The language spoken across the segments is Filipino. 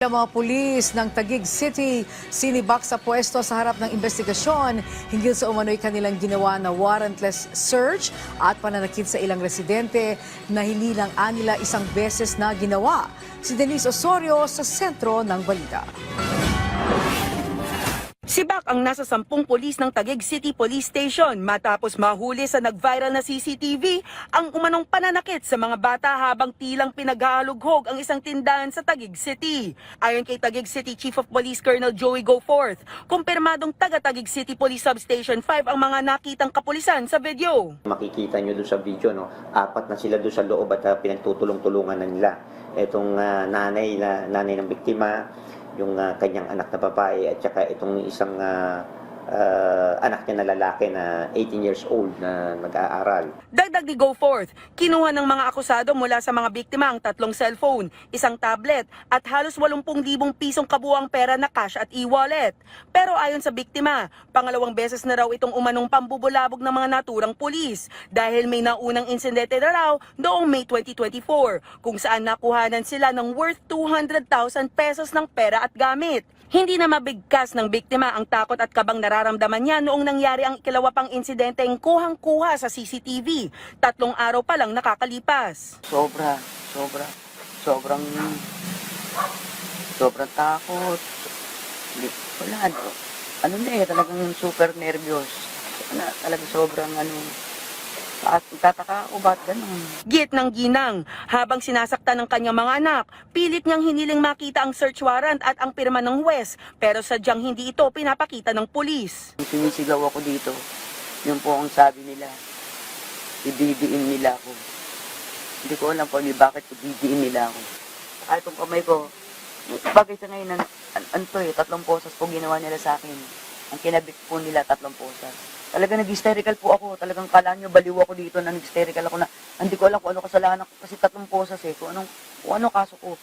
Ang mga pulis ng Taguig City sinibak sa pwesto sa harap ng investigasyon hinggil sa umano'y kanilang ginawa na warrantless search at pananakit sa ilang residente na hindi lang anila isang beses na ginawa. Si Denise Osorio sa sentro ng balita. Sibak ang nasa 10 pulis ng Taguig City Police Station matapos mahuli sa nag-viral na CCTV ang umanong pananakit sa mga bata habang tilang pinag-aalughog ang isang tindahan sa Taguig City. Ayon kay Taguig City Chief of Police Colonel Joey Goforth, kumpirmadong taga-Taguig City Police Substation 5 ang mga nakitang kapulisan sa video. Makikita nyo doon sa video, no? 4 na sila doon sa loob at pinagtutulong-tulungan na nila. Itong nanay ng biktima, yung kanyang anak na babae at saka itong isang anak niya na lalaki na 18 years old na nag-aaral. Dagdag ni Goforth, kinuha ng mga akusado mula sa mga biktima ang 3 cellphone, isang tablet at halos 80,000 pisong kabuuang pera na cash at e-wallet. Pero ayon sa biktima, pangalawang beses na raw itong umanong pambubulabog ng mga naturang pulis dahil may naunang insidente na raw noong May 2024 kung saan nakuhanan sila ng worth 200,000 pesos ng pera at gamit. Hindi na mabigkas ng biktima ang takot at kabang nararamdaman niya noong nangyari ang ikalawa pang insidenteng kuhang-kuha sa CCTV. 3 araw pa lang nakakalipas. Sobrang takot. Wala, talagang super nervyos. Talagang sobrang at tataka ako, ba't ganun? Git ng ginang, habang sinasaktan ng kanyang mga anak, pilit niyang hiniling makita ang search warrant at ang pirma ng huwes, pero sadyang hindi ito pinapakita ng pulis. Sinisigaw ako dito. Yun po ang sabi nila. Ibibiin nila ako. Hindi ko alam po bakit ibibiin nila ako. Kahit itong kamay ko, bagay sa ngayon, 3 posas po ginawa nila sa akin. Ang kinabit po nila 3 posas. Talagang nag-hysterical po ako. Talagang kala nyo baliw ako dito na nag-hysterical ako na hindi ko alam kung ano kasalanan ko kasi 3 posas kung anong kaso ko.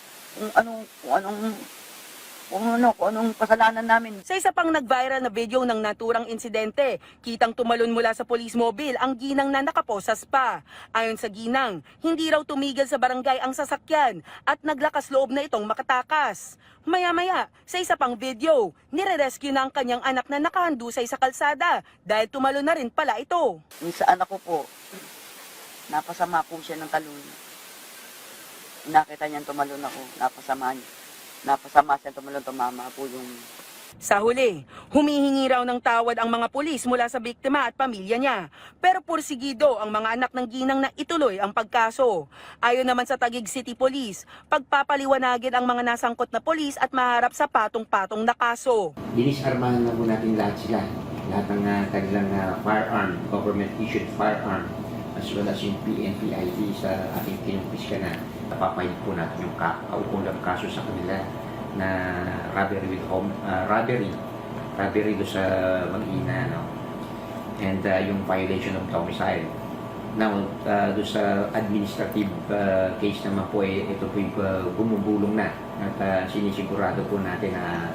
Kung anong kasalanan namin. Sa isa pang nag-viral na video ng naturang insidente, kitang tumalon mula sa police mobile ang ginang na nakaposas pa. Ayon sa ginang, hindi raw tumigil sa barangay ang sasakyan at naglakas loob na itong makatakas. Maya-maya, sa isa pang video, nire-rescue na ang kanyang anak na nakahandusay sa kalsada dahil tumalon na rin pala ito. Yung sa anak ko po, napasama po siya ng talon. Nakita niyan tumalon ako, napasama siya tumalon, tumama po yung... Sa huli, humihingi raw ng tawad ang mga pulis mula sa biktima at pamilya niya. Pero pursigido ang mga anak ng ginang na ituloy ang pagkaso. Ayon naman sa Taguig City Police, pagpapaliwanagin ang mga nasangkot na pulis at maharap sa patong-patong na kaso. Dinisarmahan na po natin lahat sila. Lahat ng kanilang firearm, government-issued firearm, as well as yung PNP-ID sa ating kinumpiska na napapahid po natin yung kaukulang kaso sa kanila na robbery do sa mag-ina, no? And yung violation of domicile. Now, do sa administrative case naman po, ito po bumubulong na at sinisigurado po natin na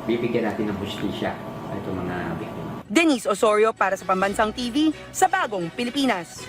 bibigyan natin ng hustisya itong mga biktima. Denise Osorio para sa Pambansang TV sa Bagong Pilipinas.